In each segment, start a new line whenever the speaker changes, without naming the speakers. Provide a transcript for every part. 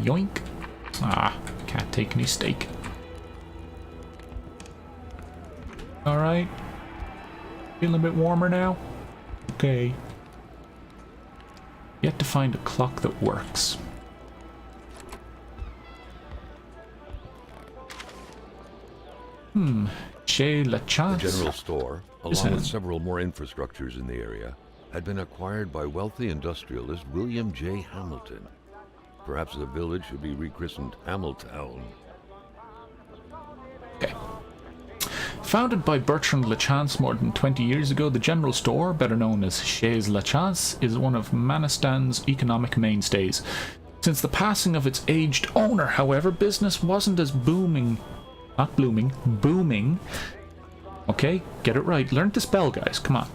Yoink. Ah, can't take any steak. Alright. Feeling a bit warmer now? Okay. Yet to find a clock that works. Chez La Chance.
The general store, along with several more infrastructures in the area, had been acquired by wealthy industrialist William J. Hamilton. Perhaps the village should be rechristened Hamiltown.
Okay. Founded by Bertrand Lachance more than 20 years ago, the general store, better known as Chez Lachance, is one of Manistan's economic mainstays. Since the passing of its aged owner, however, business wasn't as booming. Not blooming, booming. Okay, get it right. Learn to spell, guys. Come on.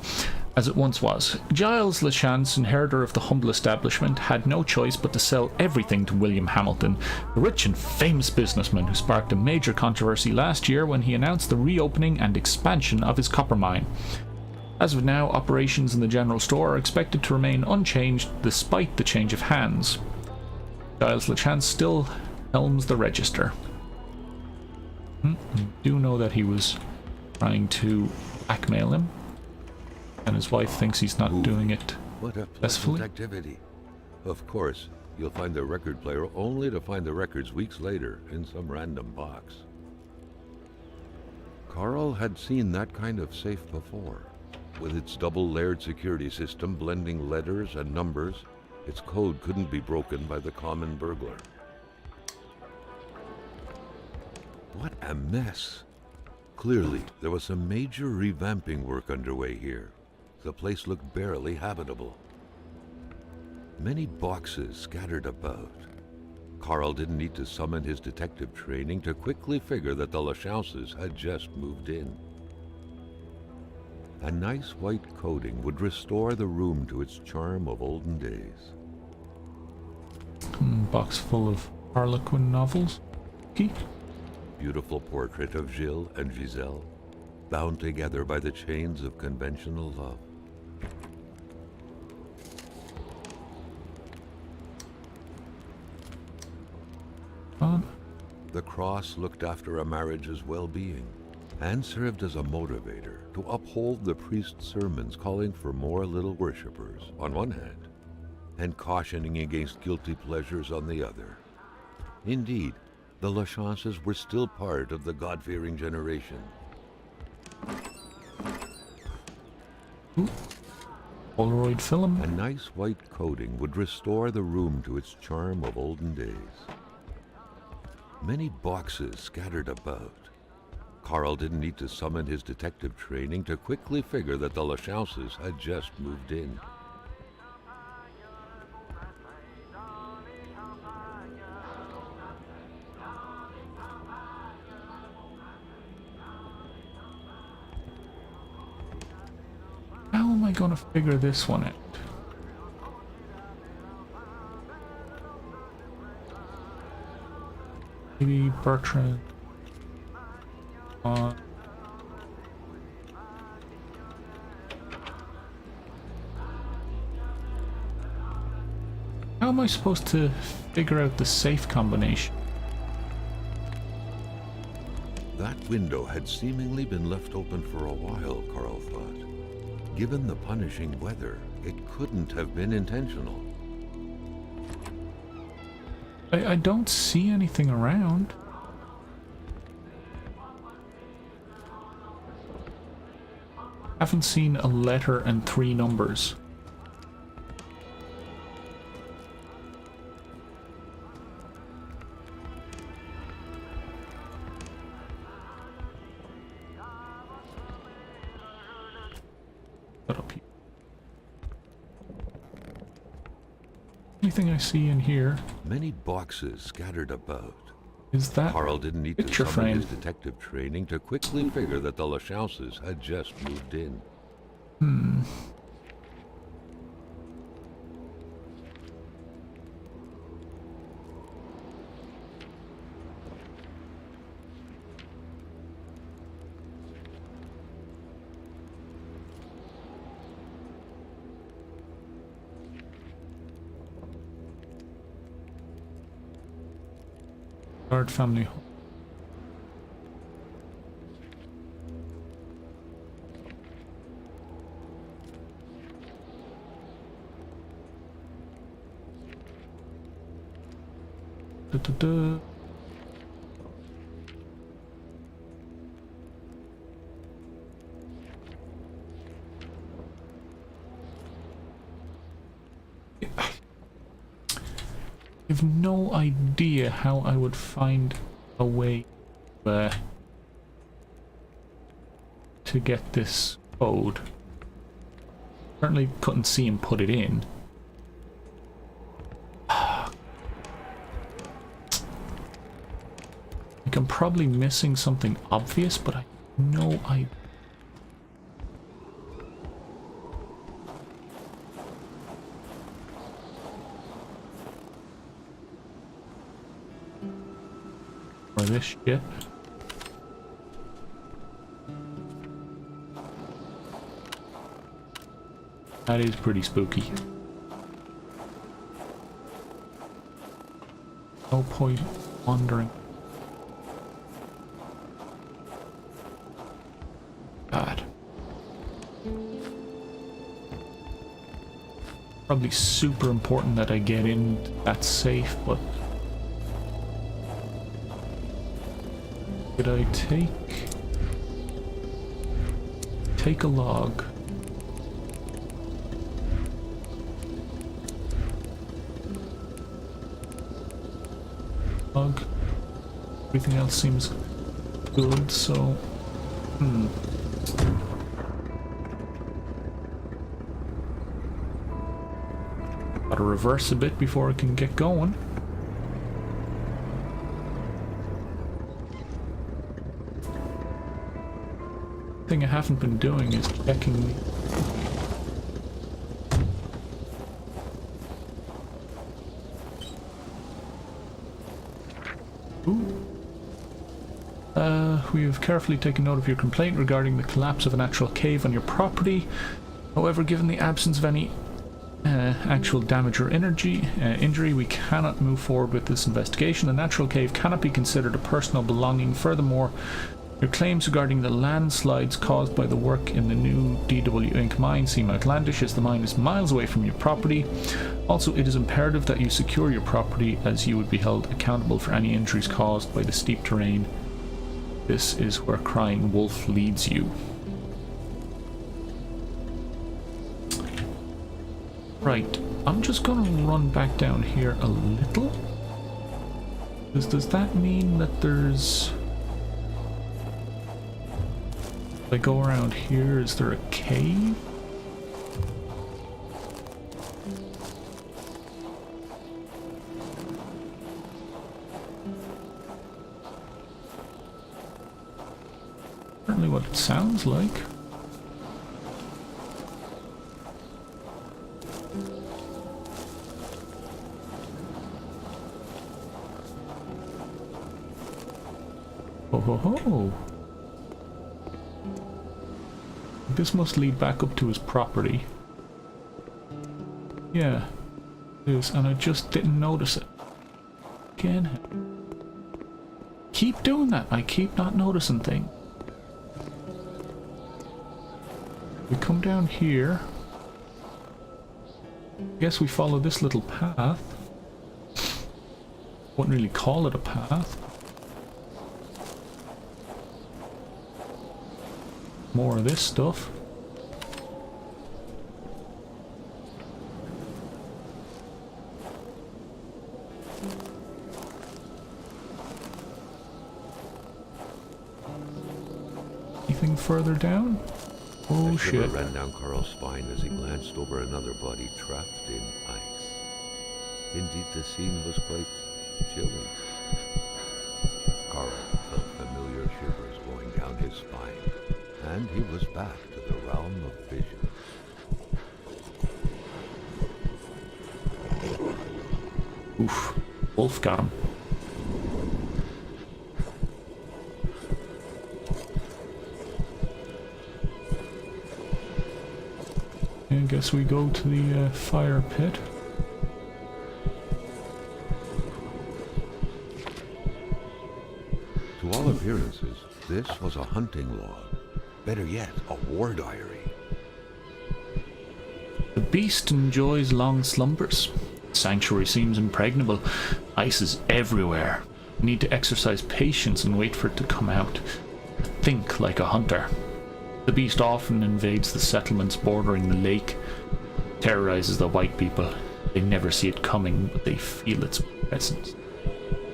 As it once was. Giles Lachance, inheritor of the humble establishment, had no choice but to sell everything to William Hamilton, a rich and famous businessman who sparked a major controversy last year when he announced the reopening and expansion of his copper mine. As of now, operations in the general store are expected to remain unchanged despite the change of hands. Giles Lachance still helms the register. I do know that he was trying to blackmail him, and his wife thinks he's not doing it
What a
successfully.
pleasant activity. Of course, you'll find the record player only to find the records weeks later in some random box. Carl had seen that kind of safe before. With its double-layered security system blending letters and numbers, its code couldn't be broken by the common burglar. What a mess. Clearly, there was some major revamping work underway here. The place looked barely habitable. Many boxes scattered about. Carl didn't need to summon his detective training to quickly figure that the Lachances had just moved in. A nice white coating would restore the room to its charm of olden days.
Box full of Harlequin novels. Okay.
Beautiful portrait of Gilles and Giselle, bound together by the chains of conventional love. The cross looked after a marriage's well-being and served as a motivator to uphold the priest's sermons calling for more little worshippers on one hand and cautioning against guilty pleasures on the other. Indeed, the Lachances were still part of the God-fearing generation.
Polaroid film.
A nice white coating would restore the room to its charm of olden days. Many boxes scattered about. Carl didn't need to summon his detective training to quickly figure that the Lachances had just moved in.
How am I gonna figure this one out? Maybe Bertrand. How am I supposed to figure out the safe combination?
That window had seemingly been left open for a while, Carl thought. Given the punishing weather, it couldn't have been intentional.
I don't see anything around. Haven't seen a letter and 3 numbers. Put up here. Anything I see in here
Many boxes scattered about.
is that
Carl didn't need to
picture
summon
frame.
his detective training to quickly figure that the Lachances had just moved in.
Guard family. Da, da, da. I have no idea how I would find a way to get this code. Certainly couldn't see him put it in. Like I'm probably missing something obvious, but I have no idea. Or this shit. That is pretty spooky. No point wandering. God. Probably super important that I get in that safe, but did I take a log? Log. Everything else seems good, so gotta reverse a bit before I can get going. Thing I haven't been doing is checking the we have carefully taken note of your complaint regarding the collapse of a natural cave on your property. However, given the absence of any actual damage or injury, we cannot move forward with this investigation. The natural cave cannot be considered a personal belonging. Furthermore, your claims regarding the landslides caused by the work in the new DW Inc. mine seem outlandish, as the mine is miles away from your property. Also, it is imperative that you secure your property, as you would be held accountable for any injuries caused by the steep terrain. This is where Crying Wolf leads you. Right, I'm just gonna run back down here a little. Does that mean that there's... If I go around here, is there a cave? Certainly what it sounds like. Oh ho ho! This must lead back up to his property. Yeah, it is, and I just didn't notice it. Again. Keep doing that. I keep not noticing things. We come down here. I guess we follow this little path. Wouldn't really call it a path. More of this stuff. Anything further down? Oh shit.
Ran down Carl's spine as he glanced over another body trapped in ice. Indeed, the scene was quite chilling. Carl felt familiar shivers going down his spine, and he was back to the realm of vision.
Oof. Wolf got him. I guess we go to the fire pit.
appearances, this was a hunting log. Better yet, a war diary.
The beast enjoys long slumbers. Sanctuary seems impregnable. Ice is everywhere. You need to exercise patience and wait for it to come out. Think like a hunter. The beast often invades the settlements bordering the lake, terrorizes the white people. They never see it coming, but they feel its presence.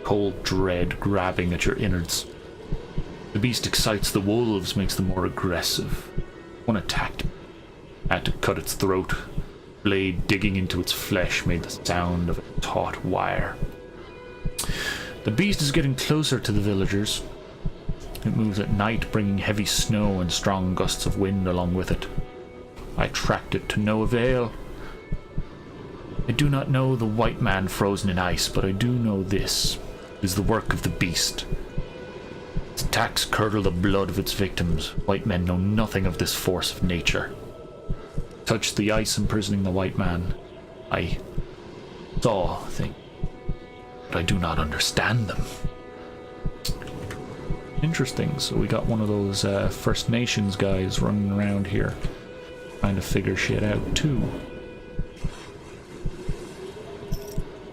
Cold dread grabbing at your innards. The beast excites the wolves, makes them more aggressive. One attacked me. I had to cut its throat. Blade digging into its flesh made the sound of a taut wire. The beast is getting closer to the villagers. It moves at night, bringing heavy snow and strong gusts of wind along with it. I tracked it to no avail. I do not know the white man frozen in ice, but I do know this. It is the work of the beast. Its attacks curdle the blood of its victims. White men know nothing of this force of nature. Touched the ice imprisoning the white man. I saw things, but I do not understand them. Interesting, so we got one of those First Nations guys running around here trying to figure shit out too.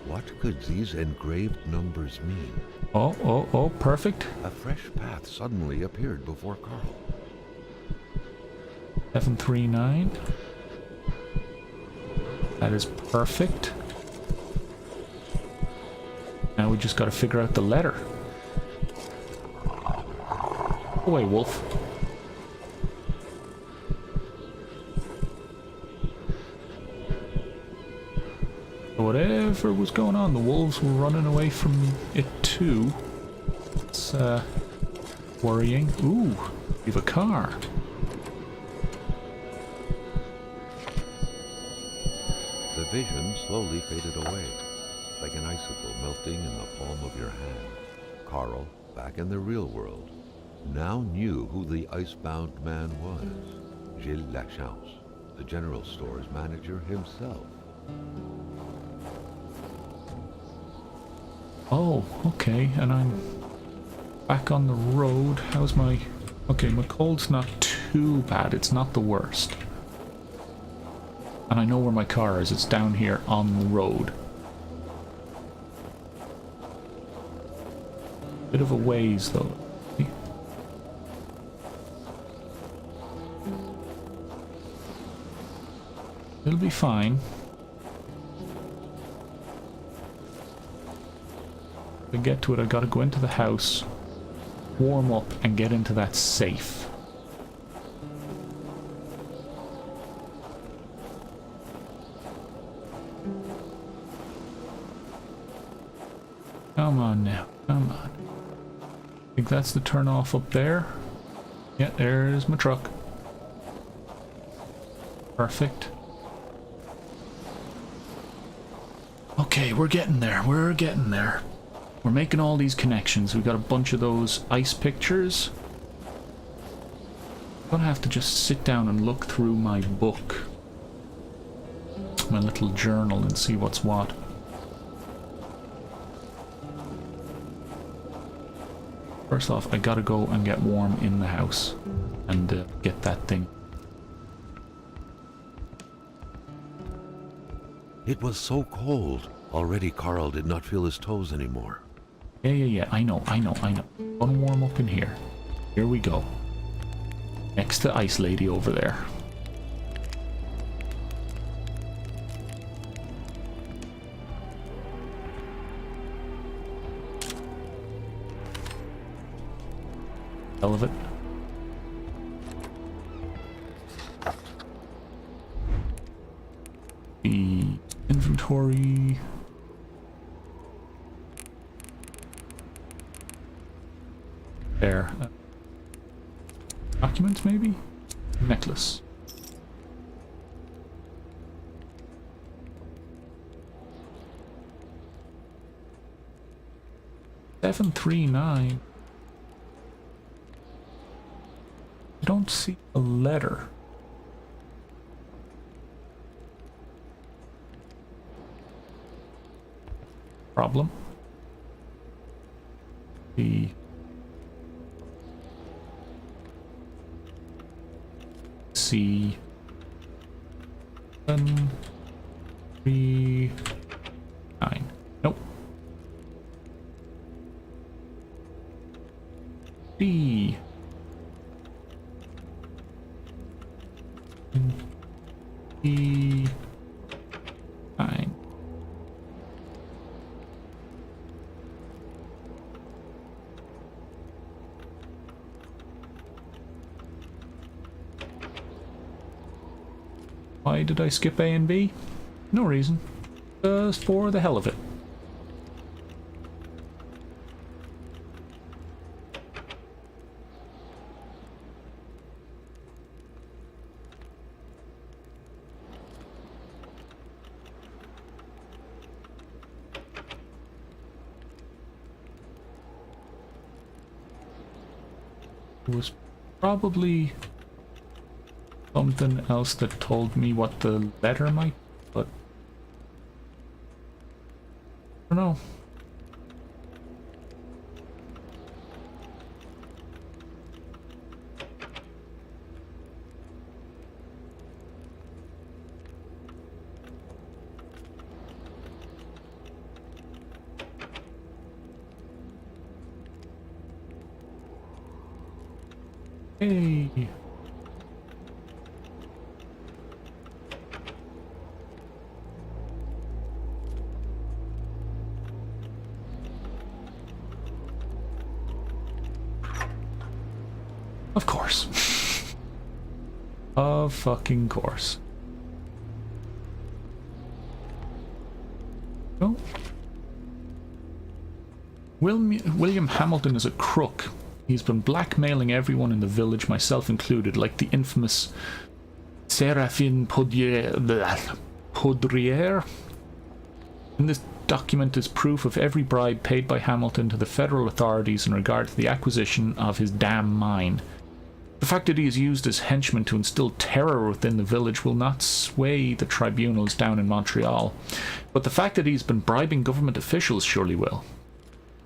What could these engraved numbers mean?
Oh, perfect.
A fresh path suddenly appeared before Carl.
739. That is perfect. Now we just gotta figure out the letter. Go away, wolf. Whatever was going on, the wolves were running away from it too. It's worrying. Ooh, we have a car.
The vision slowly faded away, like an icicle melting in the palm of your hand. Carl, back in the real world, now knew who the icebound man was. Gilles Lachance, the general store's manager himself.
Oh, okay, and I'm back on the road. How's my... Okay, my cold's not too bad. It's not the worst. And I know where my car is. It's down here on the road. Bit of a ways, though. It'll be fine. To get to it, I gotta go into the house, warm up, and get into that safe. Come on now, come on. I think that's the turn off up there. Yeah, there's my truck. Perfect. Okay, we're getting there, we're getting there. We're making all these connections. We've got a bunch of those ice pictures. I'm gonna have to just sit down and look through my book, my little journal, and see what's what. First off, I gotta go and get warm in the house and get that thing.
It was so cold. Already Carl did not feel his toes anymore.
Yeah, I know. Gonna warm up in here. Here we go. Next to Ice Lady over there. Hell of it. The inventory. There. Documents, maybe? Necklace. $739. I don't see a letter. Problem. The C 7 3 9. Nope. D E 9. Why did I skip A and B? No reason. Just for the hell of it. It was probably something else that told me what the letter might, but I don't know. Hey. Of course. Of fucking course. Oh. William Hamilton is a crook. He's been blackmailing everyone in the village, myself included, like the infamous Séraphin Poudrière. In this document is proof of every bribe paid by Hamilton to the federal authorities in regard to the acquisition of his damn mine. The fact that he is used as henchman to instill terror within the village will not sway the tribunals down in Montreal, but the fact that he's been bribing government officials surely will.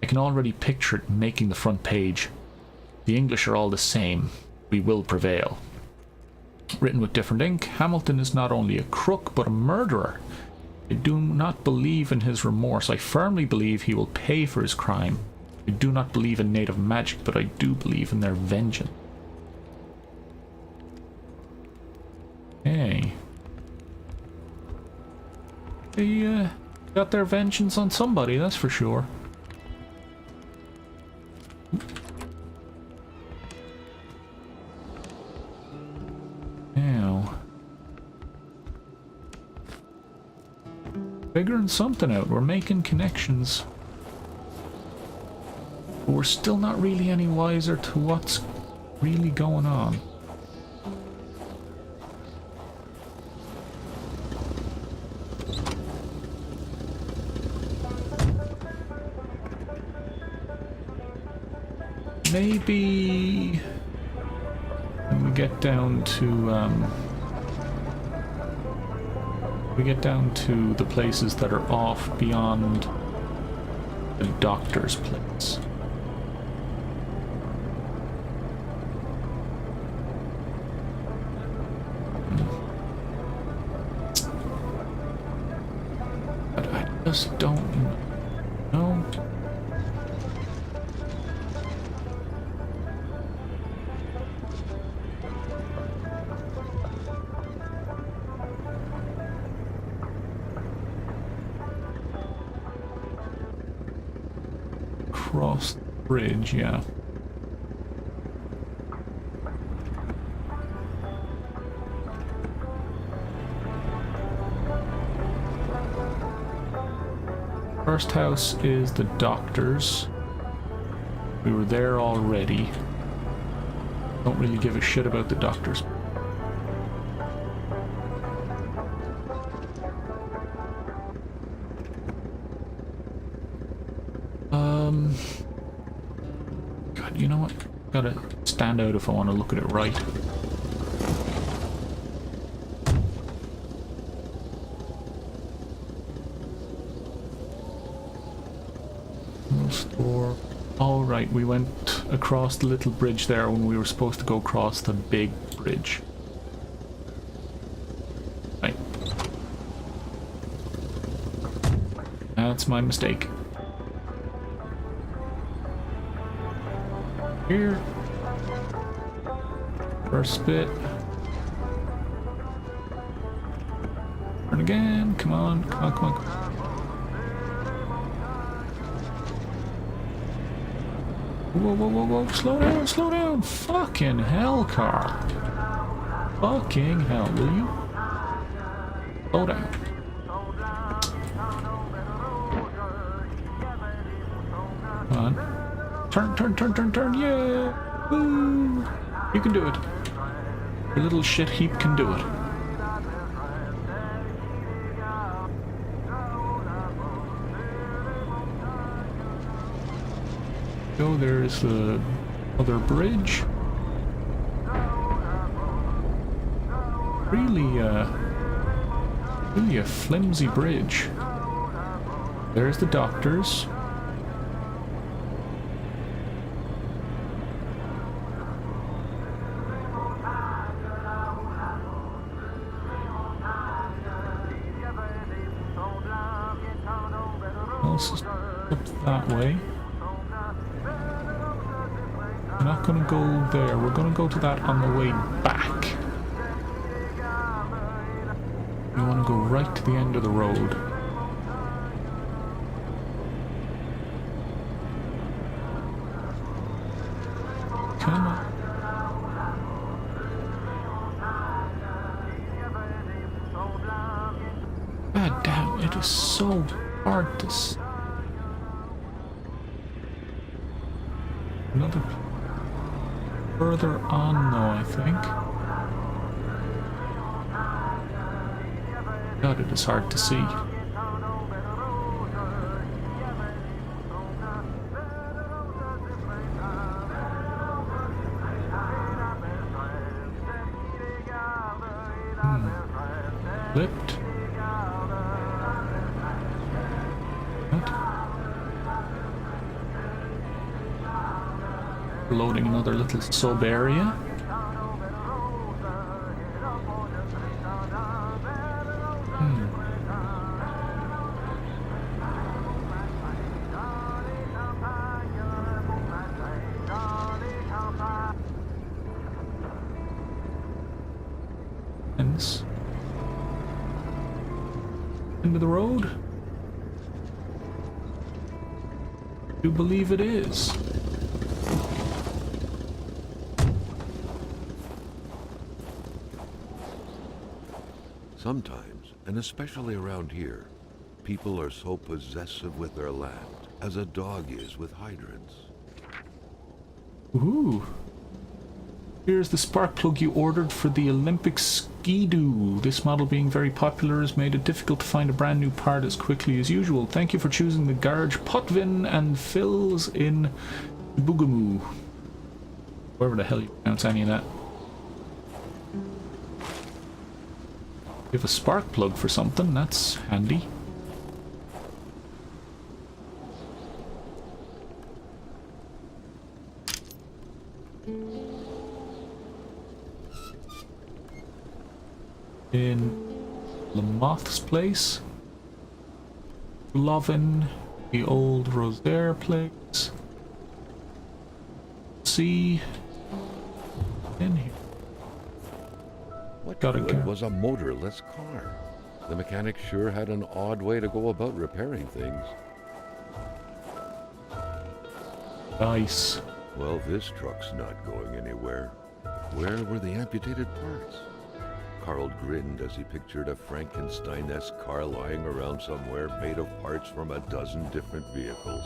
I can already picture it making the front page. The English are all the same. We will prevail. Written with different ink, Hamilton is not only a crook, but a murderer. I do not believe in his remorse. I firmly believe he will pay for his crime. I do not believe in native magic, but I do believe in their vengeance. Hey. They got their vengeance on somebody, that's for sure. Now. Figuring something out. We're making connections. But we're still not really any wiser to what's really going on. Maybe when we get down to the places that are off beyond the doctor's place. But I just don't know. Across the bridge, yeah. First house is the doctor's. We were there already. Don't really give a shit about the doctor's. God, you know what? Gotta stand out if I want to look at it right. Store. All right, we went across the little bridge there when we were supposed to go across the big bridge. That's my mistake. Here. First bit. Turn again. Come on. Come on, come on. Whoa, whoa, whoa, whoa. Slow down, slow down. Fucking hell, Carl. Fucking hell, will you? Slow down. Come on. Turn, turn, turn, turn, turn. Yeah. Woo. You can do it. Your little shit heap can do it. So there's the other bridge. Really a flimsy bridge. There's the doctors. Else is up that way. We're not going to go there. We're going to go to that on the way back. We want to go right to the end of the road. Come on. God damn, it is so hard to see. Another further on though, I think. God, it is hard to see. Flipped. What? Loading another little sub area. End of the road? You believe it is?
Sometimes, and especially around here, people are so possessive with their land, as a dog is with hydrants.
Ooh. Here's the spark plug you ordered for the Olympic Ski-Doo. This model being very popular has made it difficult to find a brand new part as quickly as usual. Thank you for choosing the garage Potvin and Phil's in Boogamoo. Wherever the hell you pronounce any of that. You have a spark plug for something, that's handy. In Lamoth's place. Lovin, the old Rosaire place. See. In here.
What good was a motorless car? The mechanic sure had an odd way to go about repairing things.
Nice.
Well, this truck's not going anywhere. Where were the amputated parts? Carl grinned as he pictured a Frankenstein-esque car lying around somewhere made of parts from a dozen different vehicles.